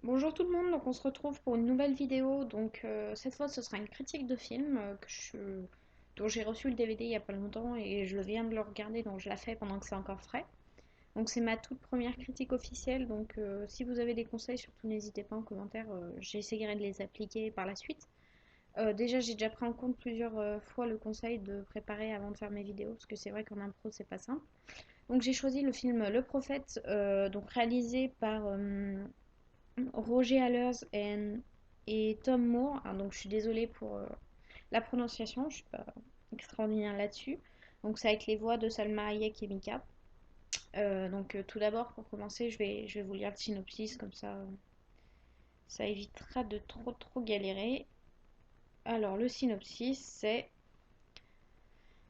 Bonjour tout le monde, donc on se retrouve pour une nouvelle vidéo. Cette fois ce sera une critique de film dont j'ai reçu le DVD il y a pas longtemps et je viens de le regarder, donc je la fais pendant que c'est encore frais. Donc c'est ma toute première critique officielle, si vous avez des conseils, surtout n'hésitez pas en commentaire, j'essaierai de les appliquer par la suite. Déjà j'ai déjà pris en compte plusieurs fois le conseil de préparer avant de faire mes vidéos, parce que c'est vrai qu'en impro c'est pas simple. Donc j'ai choisi le film Le Prophète, donc réalisé par Roger Allers et Tom Moore. Ah, donc je suis désolée pour la prononciation, je suis pas extraordinaire là-dessus. Donc c'est avec les voix de Salma Hayek et Mika. Tout d'abord pour commencer, je vais vous lire le synopsis comme ça évitera de trop galérer. Alors le synopsis c'est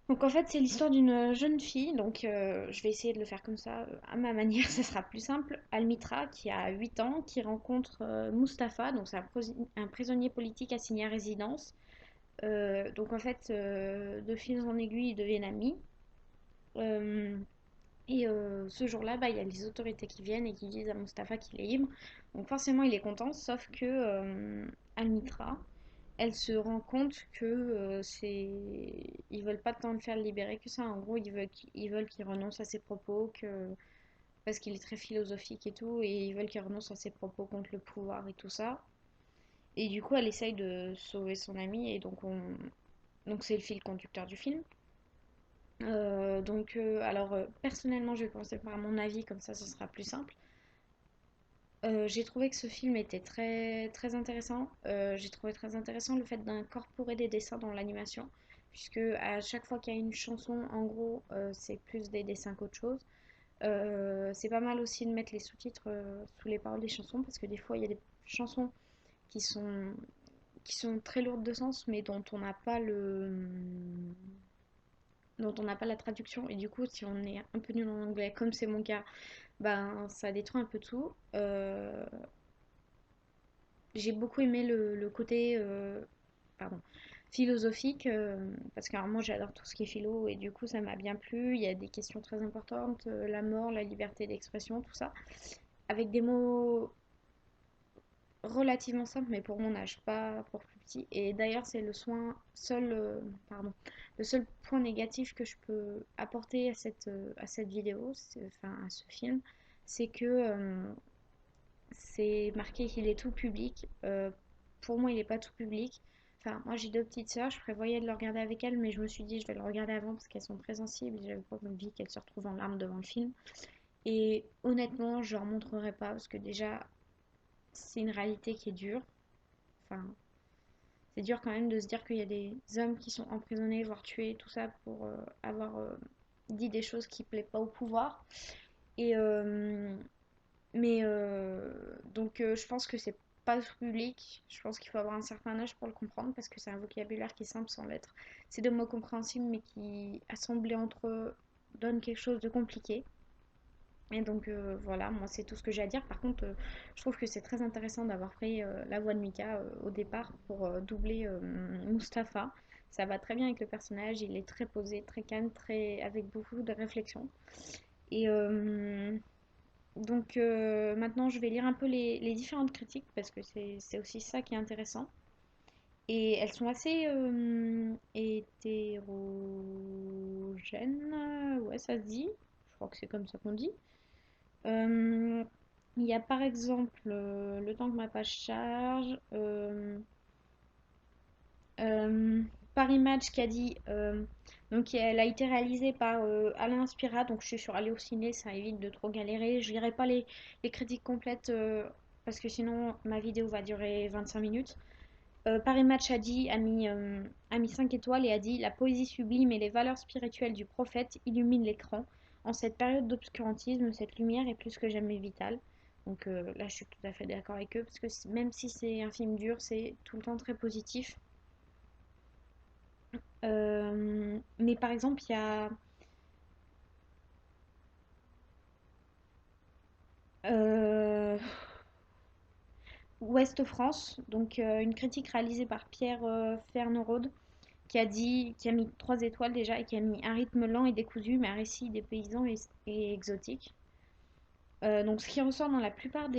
donc en fait, c'est l'histoire d'une jeune fille, je vais essayer de le faire comme ça, à ma manière, ça sera plus simple. Almitra, qui a 8 ans, qui rencontre Mustapha, donc c'est un prisonnier politique assigné à résidence. De fil en aiguille, ils deviennent amis. Euh, Ce jour-là, bah, il y a les autorités qui viennent et qui disent à Mustapha qu'il est libre. Donc forcément, il est content, sauf que Almitra, elle se rend compte que ils veulent pas tant le faire libérer que ça. En gros, ils veulent qu'il renonce à ses propos, parce qu'il est très philosophique et tout, et ils veulent qu'il renonce à ses propos contre le pouvoir et tout ça. Et du coup, elle essaye de sauver son ami, donc c'est le fil conducteur du film. Personnellement, je vais commencer par mon avis, comme ça, ce sera plus simple. J'ai trouvé que ce film était très intéressant. J'ai trouvé très intéressant le fait d'incorporer des dessins dans l'animation, puisque à chaque fois qu'il y a une chanson, en gros, c'est plus des dessins qu'autre chose. C'est pas mal aussi de mettre les sous-titres sous les paroles des chansons, parce que des fois, il y a des chansons qui sont, qui sont très lourdes de sens, mais dont on n'a pas la traduction. Et du coup, si on est un peu nul en anglais, comme c'est mon cas, ben ça détruit un peu tout. J'ai beaucoup aimé le côté pardon, philosophique, parce que alors, moi j'adore tout ce qui est philo et du coup ça m'a bien plu. Il y a des questions très importantes, la mort, la liberté d'expression, tout ça, avec des mots relativement simples, mais pour mon âge, pas pour plus petit. Et d'ailleurs c'est le seul point négatif que je peux apporter à cette vidéo, enfin à ce film, c'est que c'est marqué qu'il est tout public. Pour moi, il n'est pas tout public. Enfin, moi j'ai deux petites sœurs, je prévoyais de le regarder avec elles, mais je me suis dit je vais le regarder avant parce qu'elles sont très sensibles et j'avais pas envie qu'elles se retrouvent en larmes devant le film. Et honnêtement, je leur montrerai pas parce que déjà, c'est une réalité qui est dure. Enfin, c'est dur quand même de se dire qu'il y a des hommes qui sont emprisonnés, voire tués, tout ça pour avoir dit des choses qui plaisent pas au pouvoir. Et, je pense que c'est pas tout public. Je pense qu'il faut avoir un certain âge pour le comprendre parce que c'est un vocabulaire qui est simple sans l'être. C'est des mots compréhensibles mais qui, assemblés entre eux, donnent quelque chose de compliqué. Voilà, moi c'est tout ce que j'ai à dire. Par contre, je trouve que c'est très intéressant d'avoir pris la voix de Mika au départ pour doubler Mustapha. Ça va très bien avec le personnage, il est très posé, très calme, avec beaucoup de réflexion. Et Maintenant, je vais lire un peu les différentes critiques parce que c'est aussi ça qui est intéressant. Et elles sont assez hétérogènes. Ouais, ça se dit. Je crois que c'est comme ça qu'on dit. Euh, il y a par exemple, le temps que ma page charge, euh, Paris Match qui a dit, elle a été réalisée par Alain Spira, donc je suis sur Ciné, ça évite de trop galérer. Je lirai pas les critiques complètes parce que sinon ma vidéo va durer 25 minutes. Paris Match a mis 5 étoiles et a dit: La poésie sublime et les valeurs spirituelles du prophète illuminent l'écran. En cette période d'obscurantisme, cette lumière est plus que jamais vitale. Là, je suis tout à fait d'accord avec eux parce que même si c'est un film dur, c'est tout le temps très positif. Mais par exemple, il y a euh, Ouest France, une critique réalisée par Pierre Fernerode, qui a mis 3 étoiles déjà et qui a mis un rythme lent et décousu, mais un récit des paysans et exotique. Ce qui ressort dans la plupart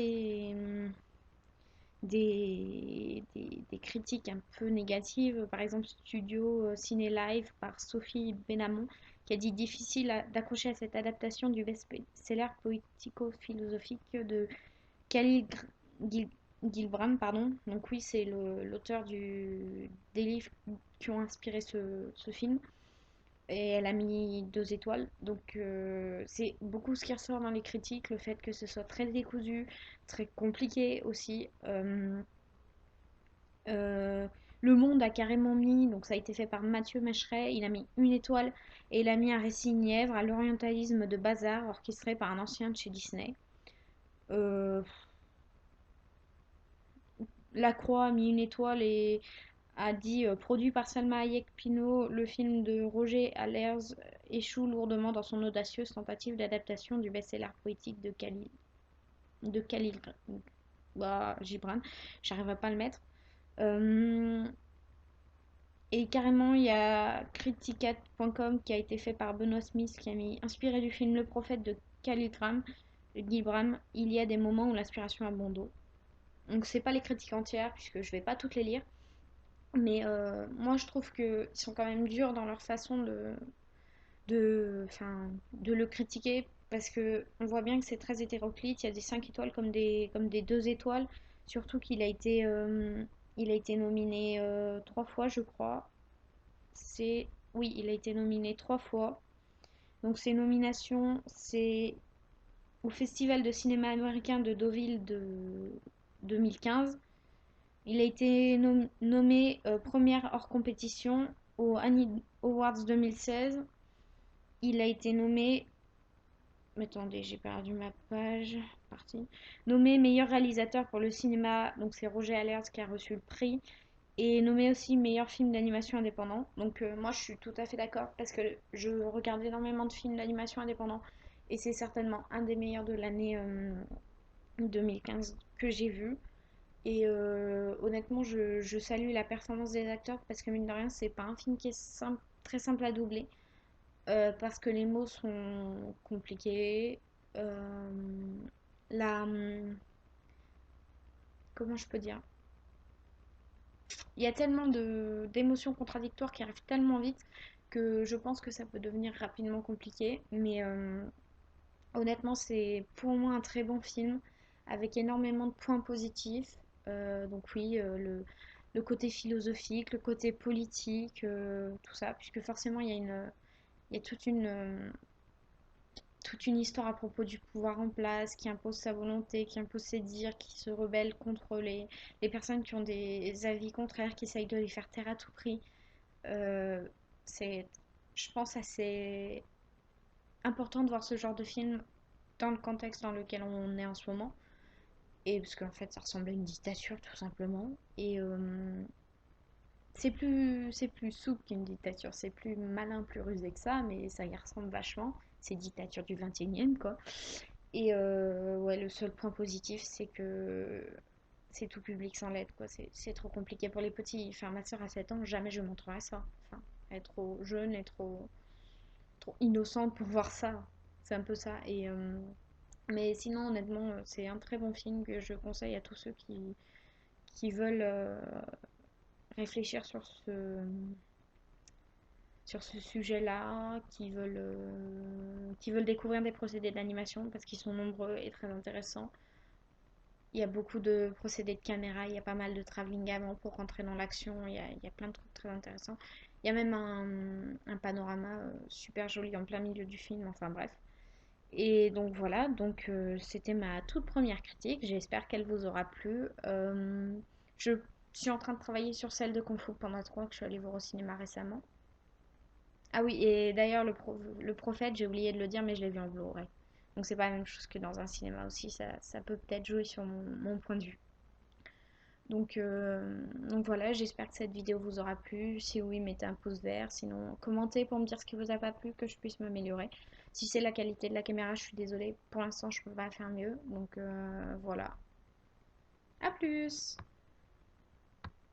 des critiques un peu négatives. Par exemple, Studio Ciné Live par Sophie Benamon qui a dit difficile d'accrocher à cette adaptation du best-seller poético-philosophique de Khalil Gibran, pardon. Donc oui, c'est l'auteur des livres qui ont inspiré ce film. Et elle a mis 2 étoiles. Donc c'est beaucoup ce qui ressort dans les critiques, le fait que ce soit très décousu, très compliqué aussi. Euh, Le Monde a carrément mis, donc ça a été fait par Mathieu Mecheret, il a mis 1 étoile et il a mis un récit nièvre à l'orientalisme de bazar orchestré par un ancien de chez Disney. Euh, La Croix a mis 1 étoile et a dit produit par Salma Hayek Pinault, le film de Roger Allers échoue lourdement dans son audacieuse tentative d'adaptation du best-seller poétique de Khalil Gibran. J'arriverai pas à le mettre. Euh, Et carrément, il y a criticat.com qui a été fait par Benoît Smith qui a mis inspiré du film Le Prophète de Gibran, il y a des moments où l'inspiration a bon dos. Donc c'est pas les critiques entières puisque je vais pas toutes les lire, mais moi je trouve qu'ils sont quand même durs dans leur façon enfin, de le critiquer parce que on voit bien que c'est très hétéroclite. Il y a des 5 étoiles comme des 2 étoiles, surtout il a été nominé 3 fois, je crois. Oui, il a été nominé 3 fois. Donc ses nominations, c'est au Festival de cinéma américain de Deauville de 2015. Il a été nommé première hors compétition au Annie Awards 2016. Il a été nommé... Attendez, j'ai perdu ma page. Parti. Nommé meilleur réalisateur pour le cinéma, donc c'est Roger Allers qui a reçu le prix. Et nommé aussi meilleur film d'animation indépendant. Donc moi je suis tout à fait d'accord parce que je regarde énormément de films d'animation indépendant et c'est certainement un des meilleurs de l'année 2015 que j'ai vu. Et honnêtement je salue la performance des acteurs parce que mine de rien c'est pas un film qui est très simple à doubler parce que les mots sont compliqués. Euh, la... Comment je peux dire? Il y a tellement d'émotions contradictoires qui arrivent tellement vite que je pense que ça peut devenir rapidement compliqué. Mais honnêtement, c'est pour moi un très bon film avec énormément de points positifs. Donc oui, le côté philosophique, le côté politique, tout ça, puisque forcément il y a toute une histoire à propos du pouvoir en place, qui impose sa volonté, qui impose ses dires, qui se rebelle contre les personnes qui ont des avis contraires, qui essayent de les faire taire à tout prix. Euh, c'est, je pense, assez important de voir ce genre de film dans le contexte dans lequel on est en ce moment. Et parce qu'en fait, ça ressemble à une dictature, tout simplement. Et c'est plus souple qu'une dictature, c'est plus malin, plus rusé que ça, mais ça y ressemble vachement. C'est dictature du 21e, quoi. Et ouais, le seul point positif, c'est que c'est tout public sans l'aide, quoi. C'est trop compliqué pour les petits. Enfin, ma soeur a 7 ans, jamais je montrerai ça. Enfin, elle est trop jeune et trop innocente pour voir ça. C'est un peu ça. Et, mais sinon, honnêtement, c'est un très bon film que je conseille à tous ceux qui veulent réfléchir sur ce sujet-là, qui veulent découvrir des procédés d'animation parce qu'ils sont nombreux et très intéressants. Il y a beaucoup de procédés de caméra, il y a pas mal de travelling avant pour rentrer dans l'action, il y a plein de trucs très intéressants. Il y a même un panorama super joli en plein milieu du film, enfin bref. Et donc voilà, donc c'était ma toute première critique, j'espère qu'elle vous aura plu. Je suis en train de travailler sur celle de Kung Fu Panda 3 que je suis allée voir au cinéma récemment. Ah oui, et d'ailleurs, le prophète, j'ai oublié de le dire, mais je l'ai vu en Blu-ray. Donc c'est pas la même chose que dans un cinéma aussi, ça peut peut-être jouer sur mon point de vue. Donc voilà, j'espère que cette vidéo vous aura plu. Si oui, mettez un pouce vert. Sinon, commentez pour me dire ce qui vous a pas plu, que je puisse m'améliorer. Si c'est la qualité de la caméra, je suis désolée. Pour l'instant, je peux pas faire mieux. Donc voilà. À plus!